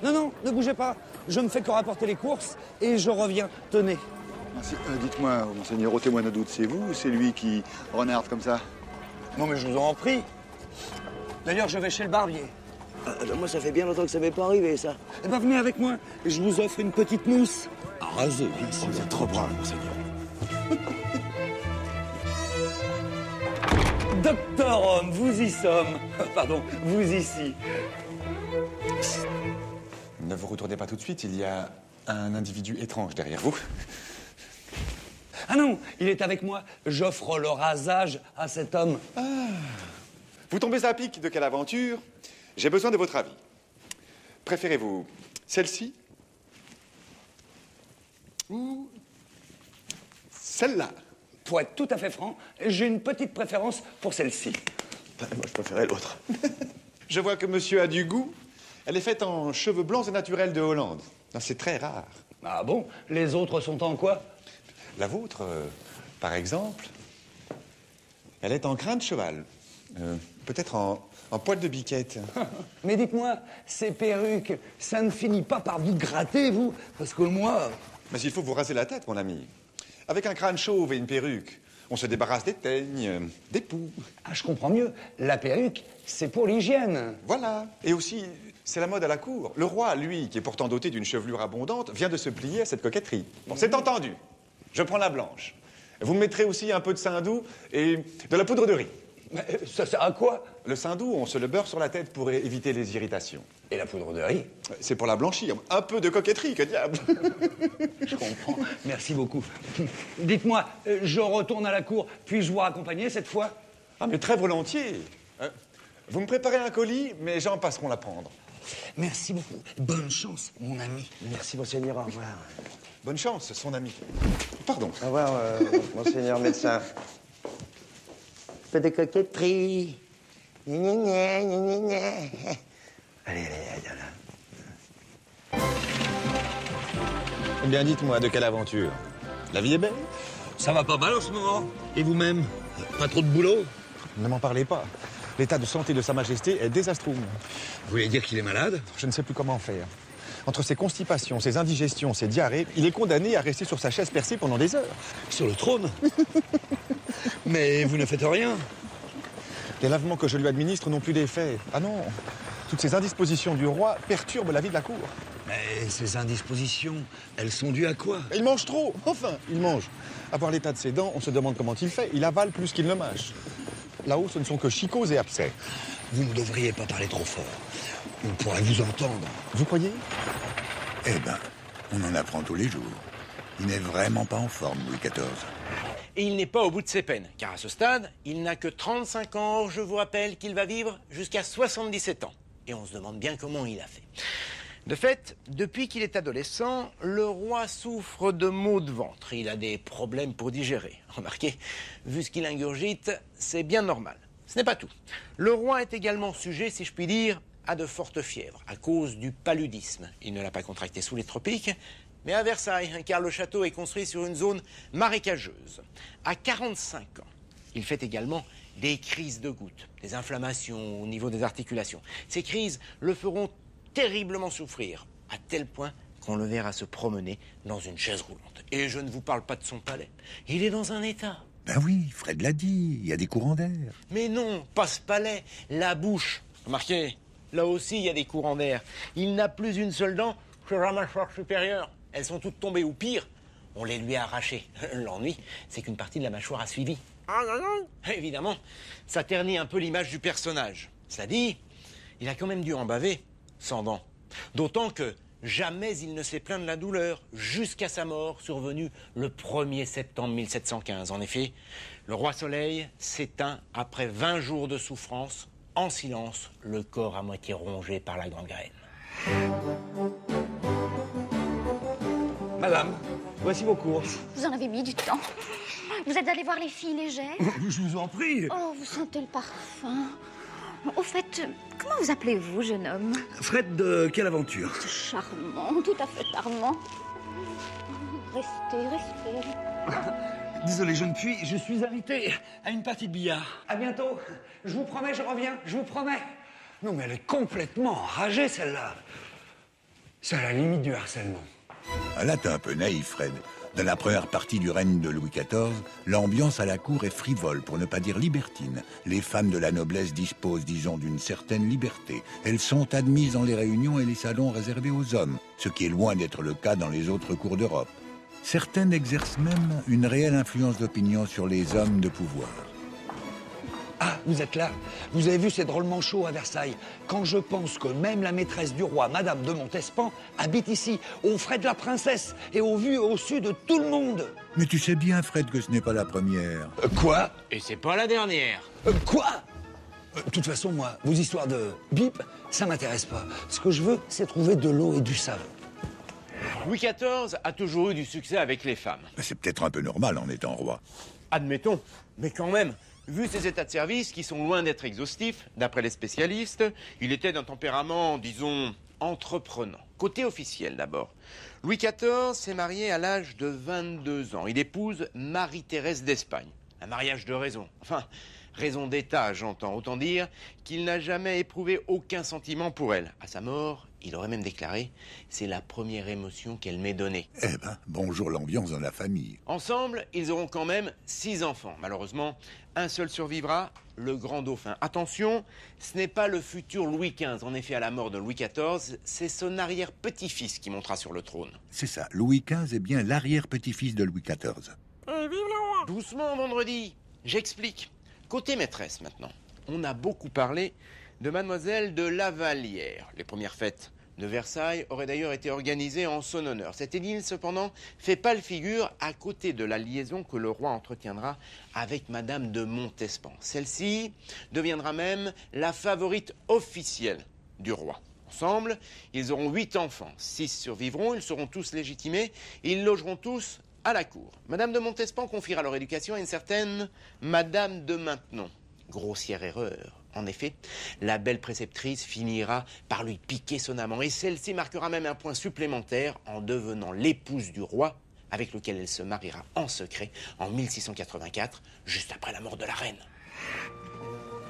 Non, ne bougez pas. Je ne fais que rapporter les courses et je reviens. Tenez. Dites-moi, monseigneur, au témoin de doute, c'est vous ou c'est lui qui renarde comme ça? Non, mais je vous en prie. D'ailleurs, je vais chez le barbier. Moi, ça fait bien longtemps que ça m'est pas arrivé, ça. Eh ben, venez avec moi. Je vous offre une petite mousse. Rasez, vite, vous êtes trop brave, monseigneur. Docteur Homme, vous y sommes. Pardon, vous ici. Ne vous retournez pas tout de suite, il y a un individu étrange derrière vous. Ah non, il est avec moi. J'offre le rasage à cet homme. Ah. Vous tombez à pic de quelle aventure? J'ai besoin de votre avis. Préférez-vous celle-ci ou celle-là? Pour être tout à fait franc, j'ai une petite préférence pour celle-ci. Moi, je préférais l'autre. Je vois que monsieur a du goût. Elle est faite en cheveux blancs et naturels de Hollande. C'est très rare. Ah bon? Les autres sont en quoi? La vôtre, par exemple, elle est en crin de cheval. Peut-être en poil de biquette. Mais dites-moi, ces perruques, ça ne finit pas par vous gratter, vous? Parce que moi... Mais il faut vous raser la tête, mon ami. Avec un crâne chauve et une perruque, on se débarrasse des teignes, des poux. Ah, je comprends mieux. La perruque, c'est pour l'hygiène. Voilà. Et aussi, c'est la mode à la cour. Le roi, lui, qui est pourtant doté d'une chevelure abondante, vient de se plier à cette coquetterie. Bon, c'est entendu. Je prends la blanche. Vous me mettrez aussi un peu de saindoux et de la poudre de riz. Mais ça sert à quoi? Le saindoux, on se le beurre sur la tête pour éviter les irritations. Et la poudre de riz? C'est pour la blanchir. Un peu de coquetterie, que diable. Je comprends. Merci beaucoup. Dites-moi, je retourne à la cour, puis-je vous raccompagner cette fois? Ah, mais très volontiers. Vous me préparez un colis, mes gens passeront la prendre. Merci beaucoup. Bonne chance, mon ami. Merci, monseigneur. Au revoir. Bonne chance, son ami. Pardon. Au revoir, monseigneur médecin. Peu de coquetterie. Gna, gna, gna, gna, gna. Allez, là. Eh bien, dites-moi, de quelle aventure? La vie est belle? Ça va pas mal en ce moment. Et vous-même? Pas trop de boulot? Ne m'en parlez pas. L'état de santé de Sa Majesté est désastreux. Vous voulez dire qu'il est malade? Je ne sais plus comment faire. Entre ses constipations, ses indigestions, ses diarrhées, il est condamné à rester sur sa chaise percée pendant des heures. Sur le trône? Mais vous ne faites rien. Les lavements que je lui administre n'ont plus d'effet. Ah non, toutes ces indispositions du roi perturbent la vie de la cour. Mais ces indispositions, elles sont dues à quoi? Il mange trop, enfin, il mange. À voir l'état de ses dents, on se demande comment il fait. Il avale plus qu'il ne mâche. Là-haut, ce ne sont que chicots et abcès. Vous ne devriez pas parler trop fort. On pourrait vous entendre. Vous croyez? Eh ben, on en apprend tous les jours. Il n'est vraiment pas en forme, Louis XIV. Et il n'est pas au bout de ses peines, car à ce stade, il n'a que 35 ans. Or, je vous rappelle qu'il va vivre jusqu'à 77 ans. Et on se demande bien comment il a fait. De fait, depuis qu'il est adolescent, le roi souffre de maux de ventre. Il a des problèmes pour digérer. Remarquez, vu ce qu'il ingurgite, c'est bien normal. Ce n'est pas tout. Le roi est également sujet, si je puis dire, à de fortes fièvres, à cause du paludisme. Il ne l'a pas contracté sous les tropiques, mais à Versailles, car le château est construit sur une zone marécageuse. À 45 ans, il fait également des crises de gouttes, des inflammations au niveau des articulations. Ces crises le feront terriblement souffrir, à tel point qu'on le verra se promener dans une chaise roulante. Et je ne vous parle pas de son palais. Il est dans un état. Ben oui, Fred l'a dit, il y a des courants d'air. Mais non, pas ce palais, la bouche. Remarquez, là aussi il y a des courants d'air. Il n'a plus une seule dent sur la mâchoire supérieure. Elles sont toutes tombées, ou pire, on les lui a arrachées. L'ennui, c'est qu'une partie de la mâchoire a suivi. Évidemment, ça ternit un peu l'image du personnage. Cela dit, il a quand même dû en baver, sans dents. D'autant que jamais il ne s'est plaint de la douleur, jusqu'à sa mort, survenue le 1er septembre 1715. En effet, le roi Soleil s'éteint après 20 jours de souffrance, en silence, le corps à moitié rongé par la gangrène. Madame, voici vos courses. Vous en avez mis du temps. Vous êtes allé voir les filles légères? Je vous en prie. Oh, vous sentez le parfum. Au fait, comment vous appelez-vous, jeune homme? Fred de quelle aventure? Charmant, tout à fait charmant. Restez. Désolé, je ne puis. Je suis invité à une partie de billard. À bientôt. Je vous promets, je reviens. Je vous promets. Non, mais elle est complètement enragée, celle-là. C'est à la limite du harcèlement. Ah là, t'es un peu naïf, Fred. Dans la première partie du règne de Louis XIV, l'ambiance à la cour est frivole, pour ne pas dire libertine. Les femmes de la noblesse disposent, disons, d'une certaine liberté. Elles sont admises dans les réunions et les salons réservés aux hommes, ce qui est loin d'être le cas dans les autres cours d'Europe. Certaines exercent même une réelle influence d'opinion sur les hommes de pouvoir. Ah, vous êtes là? Vous avez vu, c'est drôlement chaud à Versailles. Quand je pense que même la maîtresse du roi, Madame de Montespan, habite ici, aux frais de la princesse et au vu et au su de tout le monde. Mais tu sais bien, Fred, que ce n'est pas la première. Quoi? Et c'est pas la dernière. Quoi? De toute façon, moi, vos histoires de bip, ça m'intéresse pas. Ce que je veux, c'est trouver de l'eau et du savon. Louis XIV a toujours eu du succès avec les femmes. C'est peut-être un peu normal en étant roi. Admettons, mais quand même, Vu ses états de service, qui sont loin d'être exhaustifs, d'après les spécialistes, il était d'un tempérament, disons, entreprenant. Côté officiel d'abord. Louis XIV s'est marié à l'âge de 22 ans. Il épouse Marie-Thérèse d'Espagne. Un mariage de raison. Enfin, raison d'État, j'entends. Autant dire qu'il n'a jamais éprouvé aucun sentiment pour elle. À sa mort, il aurait même déclaré « C'est la première émotion qu'elle m'ait donnée ». Eh ben, bonjour l'ambiance dans la famille. Ensemble, ils auront quand même 6 enfants. Malheureusement, un seul survivra, le grand dauphin. Attention, ce n'est pas le futur Louis XV. En effet, à la mort de Louis XIV, c'est son arrière-petit-fils qui montera sur le trône. C'est ça, Louis XV est bien l'arrière-petit-fils de Louis XIV. Doucement, vendredi. J'explique. Côté maîtresse, maintenant. On a beaucoup parlé de Mademoiselle de Lavallière. Les premières fêtes de Versailles auraient d'ailleurs été organisées en son honneur. Cette énigme, cependant, fait pâle figure à côté de la liaison que le roi entretiendra avec Madame de Montespan. Celle-ci deviendra même la favorite officielle du roi. Ensemble, ils auront 8 enfants. 6 survivront, ils seront tous légitimés, et ils logeront tous à la cour. Madame de Montespan confiera leur éducation à une certaine Madame de Maintenon. Grossière erreur. En effet, la belle préceptrice finira par lui piquer son amant, et celle-ci marquera même un point supplémentaire en devenant l'épouse du roi, avec lequel elle se mariera en secret en 1684, juste après la mort de la reine.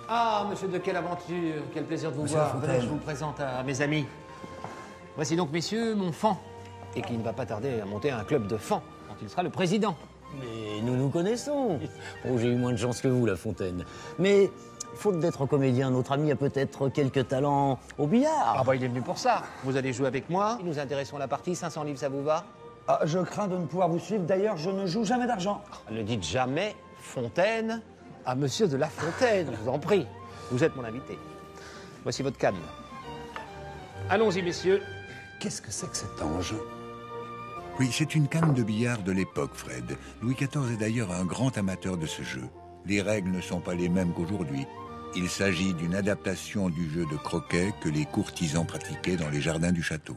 Ah, monsieur de quelle aventure, quel plaisir de vous voir. Je vous présente à mes amis. Voici donc, messieurs, mon fan, et qui ne va pas tarder à monter un club de fans quand il sera le président. Mais nous nous connaissons. Oh, j'ai eu moins de chance que vous, La Fontaine. Mais, faute d'être comédien, notre ami a peut-être quelques talents au billard. Ah bah, il est venu pour ça. Vous allez jouer avec moi. Nous intéressons la partie. 500 livres, ça vous va? Ah, je crains de ne pouvoir vous suivre. D'ailleurs, je ne joue jamais d'argent. Ne dites jamais Fontaine à monsieur de La Fontaine, je vous en prie. Vous êtes mon invité. Voici votre canne. Allons-y, messieurs. Qu'est-ce que c'est que cet ange? Oui, c'est une canne de billard de l'époque, Fred. Louis XIV est d'ailleurs un grand amateur de ce jeu. Les règles ne sont pas les mêmes qu'aujourd'hui. Il s'agit d'une adaptation du jeu de croquet que les courtisans pratiquaient dans les jardins du château.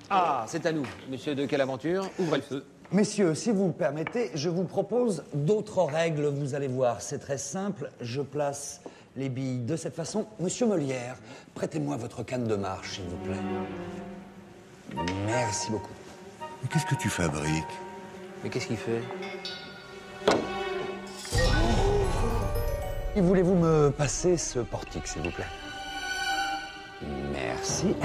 Ah, c'est à nous. Monsieur de quelle aventure? Ouvrez le feu. Messieurs, si vous le permettez, je vous propose d'autres règles, vous allez voir. C'est très simple, je place les billes de cette façon. Monsieur Molière, prêtez-moi votre canne de marche, s'il vous plaît. Merci beaucoup. Mais qu'est-ce que tu fabriques? Mais qu'est-ce qu'il fait? Et voulez-vous me passer ce portique, s'il vous plaît? Merci.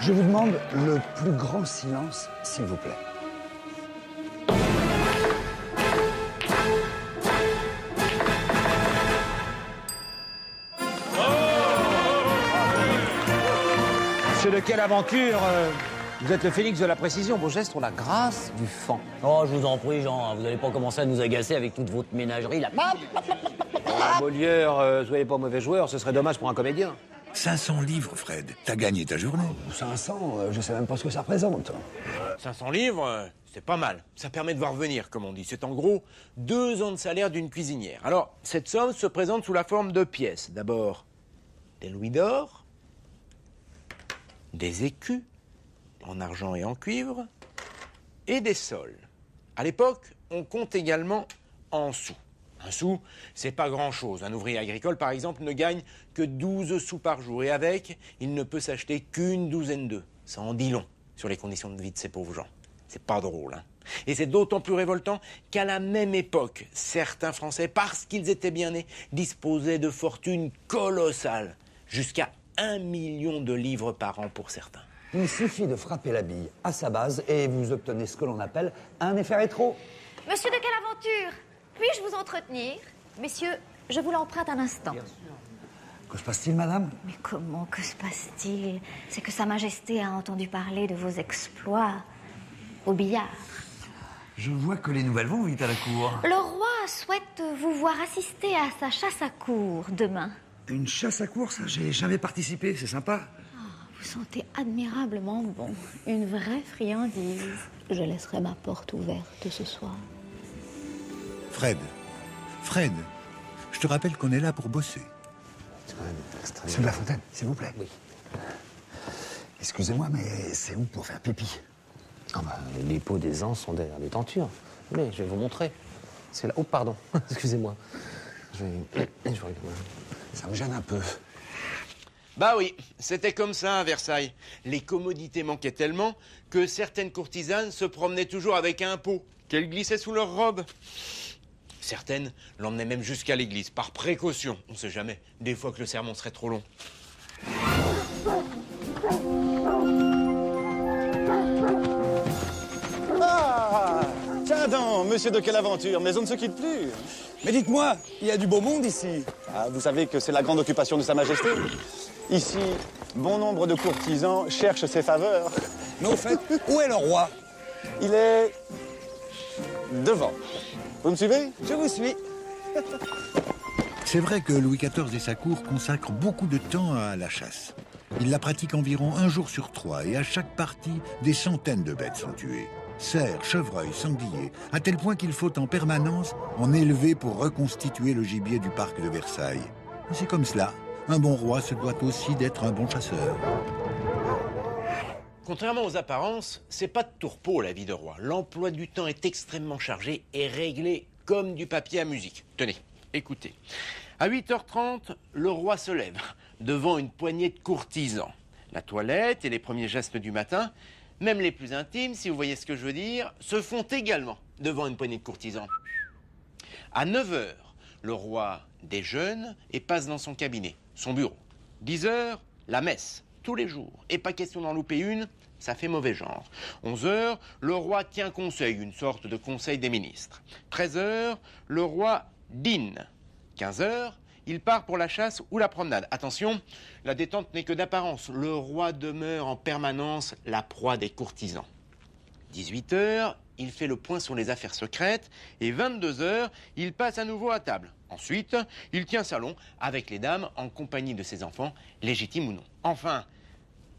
Je vous demande le plus grand silence, s'il vous plaît. Monsieur de quelle aventure vous êtes le phénix de la précision. Vos gestes ont la grâce du fan. Oh, je vous en prie, Jean, vous n'allez pas commencer à nous agacer avec toute votre ménagerie, là. Molière, soyez pas mauvais joueur, ce serait dommage pour un comédien. 500 livres, Fred. T'as gagné ta journée. 500, je sais même pas ce que ça représente. 500 livres, c'est pas mal. Ça permet de voir venir, comme on dit. C'est en gros 2 ans de salaire d'une cuisinière. Alors, cette somme se présente sous la forme de pièces. D'abord, des louis d'or, des écus, en argent et en cuivre, et des sols. À l'époque, on compte également en sous. Un sou, c'est pas grand-chose. Un ouvrier agricole, par exemple, ne gagne que 12 sous par jour. Et avec, il ne peut s'acheter qu'une douzaine d'œufs. Ça en dit long sur les conditions de vie de ces pauvres gens. C'est pas drôle, hein. Et c'est d'autant plus révoltant qu'à la même époque, certains Français, parce qu'ils étaient bien nés, disposaient de fortunes colossales. Jusqu'à 1 million de livres par an pour certains. Il suffit de frapper la bille à sa base et vous obtenez ce que l'on appelle un effet rétro. Monsieur de quelle aventure? Puis-je vous entretenir? Messieurs, je vous l'emprunte un instant. Bien sûr. Que se passe-t-il, madame? Mais comment que se passe-t-il? C'est que Sa Majesté a entendu parler de vos exploits au billard. Je vois que les nouvelles vont vite à la cour. Le roi souhaite vous voir assister à sa chasse à cour demain. Une chasse à cour, ça, j'ai jamais participé, c'est sympa. Vous sentez admirablement bon. Une vraie friandise. Je laisserai ma porte ouverte ce soir. Fred, je te rappelle qu'on est là pour bosser. Monsieur de La Fontaine, s'il vous plaît. Oui. Excusez-moi, mais c'est où pour faire pipi? Ah bah, les pots des ans sont derrière les tentures. Mais je vais vous montrer. C'est là. Oh, pardon. Excusez-moi. Je regarde. Ça me gêne un peu. Bah oui, c'était comme ça à Versailles. Les commodités manquaient tellement que certaines courtisanes se promenaient toujours avec un pot qu'elles glissaient sous leur robe. Certaines l'emmenaient même jusqu'à l'église, par précaution. On sait jamais, des fois que le sermon serait trop long. Ah! Tiens donc, monsieur de quelle aventure, mais on ne se quitte plus. Mais dites-moi, il y a du beau monde ici. Ah, vous savez que c'est la grande occupation de Sa Majesté. Ici, bon nombre de courtisans cherchent ses faveurs. Mais au fait, où est le roi? Il est... devant. Vous me suivez? Je vous suis. C'est vrai que Louis XIV et sa cour consacrent beaucoup de temps à la chasse. Ils la pratiquent environ 1 jour sur 3 et à chaque partie, des centaines de bêtes sont tuées. Cerfs, chevreuils, sangliers, à tel point qu'il faut en permanence en élever pour reconstituer le gibier du parc de Versailles. C'est comme cela. Un bon roi se doit aussi d'être un bon chasseur. Contrairement aux apparences, c'est pas de tourpeau la vie de roi. L'emploi du temps est extrêmement chargé et réglé comme du papier à musique. Tenez, écoutez. À 8h30, le roi se lève devant une poignée de courtisans. La toilette et les premiers gestes du matin, même les plus intimes, si vous voyez ce que je veux dire, se font également devant une poignée de courtisans. À 9h, le roi déjeune et passe dans son cabinet, son bureau. 10h, la messe, tous les jours. Et pas question d'en louper une, ça fait mauvais genre. 11h, le roi tient conseil, une sorte de conseil des ministres. 13h, le roi dîne. 15h, il part pour la chasse ou la promenade. Attention, la détente n'est que d'apparence. Le roi demeure en permanence la proie des courtisans. 18h, il fait le point sur les affaires secrètes. Et 22h, il passe à nouveau à table. Ensuite, il tient salon avec les dames en compagnie de ses enfants, légitimes ou non. Enfin,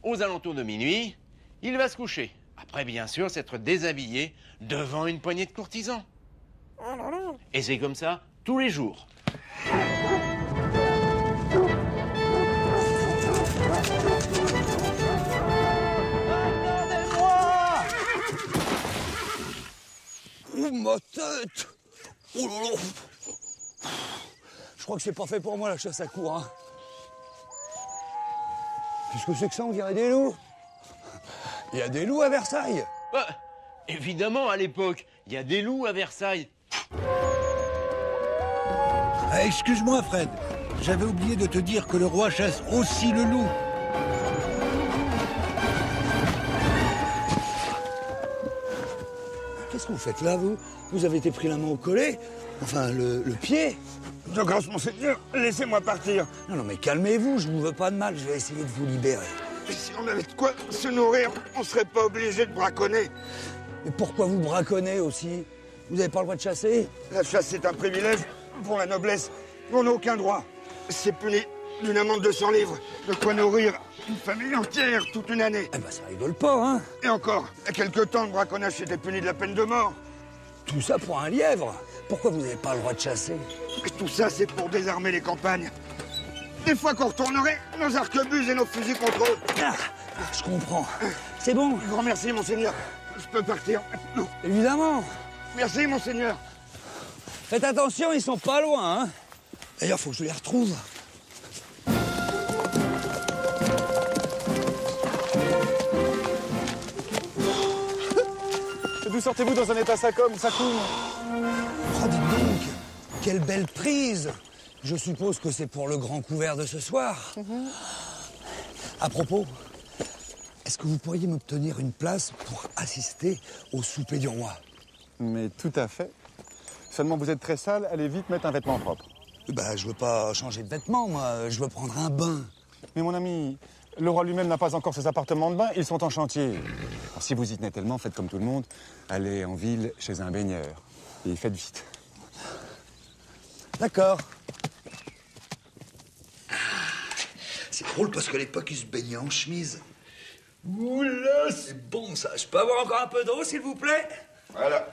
aux alentours de minuit, il va se coucher. Après, bien sûr, s'être déshabillé devant une poignée de courtisans. Et c'est comme ça tous les jours. Attendez-moi! Oh, ma tête! Oh là là! Je crois que c'est pas fait pour moi la chasse à courre, hein. Qu'est-ce que c'est que ça? On dirait des loups. Il y a des loups à Versailles. Bah, évidemment, à l'époque, il y a des loups à Versailles. Ah, excuse-moi, Fred. J'avais oublié de te dire que le roi chasse aussi le loup. Qu'est-ce que vous faites là, vous? Vous avez été pris la main au collet? Enfin, le pied? De grâce, monseigneur, laissez-moi partir. Non, mais calmez-vous, je ne vous veux pas de mal, je vais essayer de vous libérer. Mais si on avait de quoi se nourrir, on serait pas obligé de braconner. Mais pourquoi vous braconnez aussi? Vous n'avez pas le droit de chasser? La chasse, c'est un privilège pour la noblesse. On n'a aucun droit. C'est puni d'une amende de 100 livres. De quoi nourrir une famille entière toute une année. Eh ben, ça rigole pas, hein? Et encore, il y a quelque temps, le braconnage était puni de la peine de mort. Tout ça pour un lièvre? Pourquoi vous n'avez pas le droit de chasser? Et tout ça, c'est pour désarmer les campagnes. Des fois qu'on retournerait nos arquebuses et nos fusils contre eux. Ah, je comprends. C'est bon. Grand merci, monseigneur. Je peux partir. Non. Évidemment. Merci, monseigneur. Faites attention, ils sont pas loin, hein. D'ailleurs, faut que je les retrouve. D'où sortez-vous dans un état sacoum? Oh, dites donc, quelle belle prise. Je suppose que c'est pour le grand couvert de ce soir. À propos, est-ce que vous pourriez m'obtenir une place pour assister au souper du roi? Mais tout à fait. Seulement, vous êtes très sale, allez vite mettre un vêtement propre. Bah, je veux pas changer de vêtements, moi. Je veux prendre un bain. Mais mon ami, le roi lui-même n'a pas encore ses appartements de bain, ils sont en chantier. Alors, si vous y tenez tellement, faites comme tout le monde, allez en ville chez un baigneur. Et faites vite. D'accord. C'est drôle parce qu'à l'époque, ils se baignaient en chemise. Oula, c'est bon ça. Je peux avoir encore un peu d'eau, s'il vous plaît? Voilà.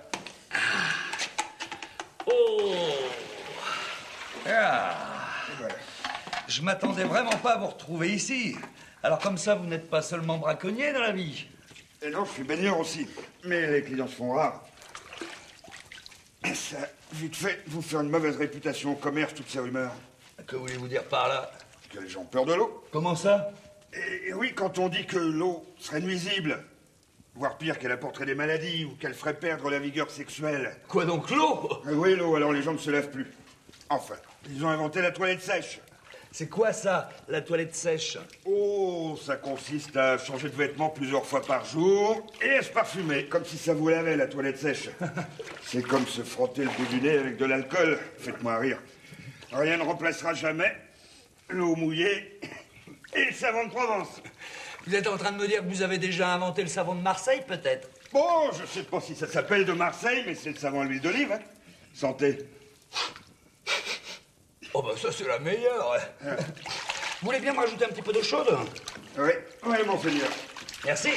Oh. Ah. Voilà. je m'attendais vraiment pas à vous retrouver ici. Alors comme ça, vous n'êtes pas seulement braconnier dans la vie. Et non, je suis baigneur aussi. Mais les clients se font rares. Ça, vite fait, vous faire une mauvaise réputation au commerce, toutes ces rumeurs. Que voulez-vous dire par là? Que les gens ont peur de l'eau. Comment ça? Et oui, quand on dit que l'eau serait nuisible, voire pire, qu'elle apporterait des maladies ou qu'elle ferait perdre la vigueur sexuelle. Quoi donc, l'eau? Oui, l'eau, alors les gens ne se lèvent plus. Enfin, ils ont inventé la toilette sèche. C'est quoi ça, la toilette sèche? Oh, ça consiste à changer de vêtements plusieurs fois par jour et à se parfumer, comme si ça vous lavait, la toilette sèche. C'est comme se frotter le bout du nez avec de l'alcool. Faites-moi rire. Rien ne remplacera jamais l'eau mouillée et le savon de Provence. Vous êtes en train de me dire que vous avez déjà inventé le savon de Marseille, peut-être? Bon, je sais pas si ça s'appelle de Marseille, mais c'est le savon à l'huile d'olive, hein. Santé. Oh bah ça, c'est la meilleure. Vous voulez bien me rajouter un petit peu d'eau chaude? Oui, monseigneur. Merci.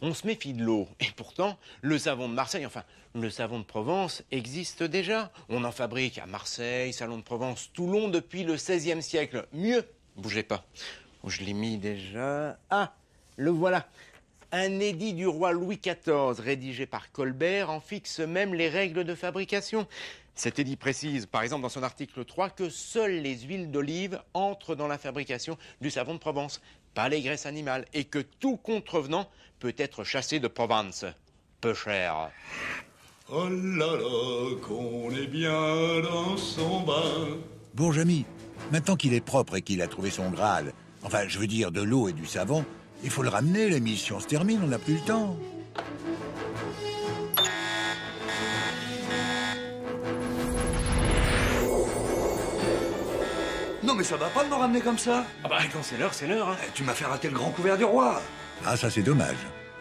On se méfie de l'eau. Et pourtant, le savon de Marseille, enfin, le savon de Provence existe déjà. On en fabrique à Marseille, Salon de Provence, Toulon depuis le XVIe siècle. Mieux, bougez pas. Oh, je l'ai mis déjà. Ah, le voilà. Un édit du roi Louis XIV, rédigé par Colbert, en fixe même les règles de fabrication. Cet édit précise, par exemple, dans son article 3, que seules les huiles d'olive entrent dans la fabrication du savon de Provence, pas les graisses animales, et que tout contrevenant peut être chassé de Provence. Peu cher. Oh là là, qu'on est bien dans son bain. Bon, Jamy, maintenant qu'il est propre et qu'il a trouvé son Graal, enfin, je veux dire de l'eau et du savon, il faut le ramener, la mission se termine, on n'a plus le temps. Non mais ça va pas de me ramener comme ça. Ah bah quand c'est l'heure, c'est l'heure. Hein. Tu m'as fait rater le grand couvert du roi. Ah, ça c'est dommage.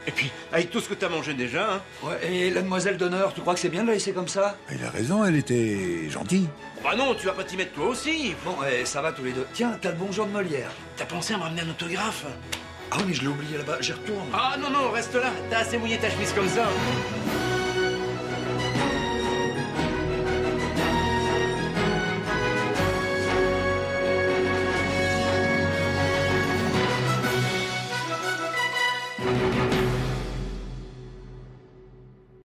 Et puis, avec tout ce que t'as mangé déjà, hein. Ouais, et la demoiselle d'honneur, tu crois que c'est bien de la laisser comme ça? Il a raison, elle était gentille. Bah non, tu vas pas t'y mettre toi aussi. Bon, ça va tous les deux. Tiens, t'as le bonjour de Molière. T'as pensé à me ramener un autographe? Ah oui, mais je l'ai oublié là-bas, j'y retourne. Ah non, non, reste là. T'as assez mouillé ta chemise comme ça. Hein.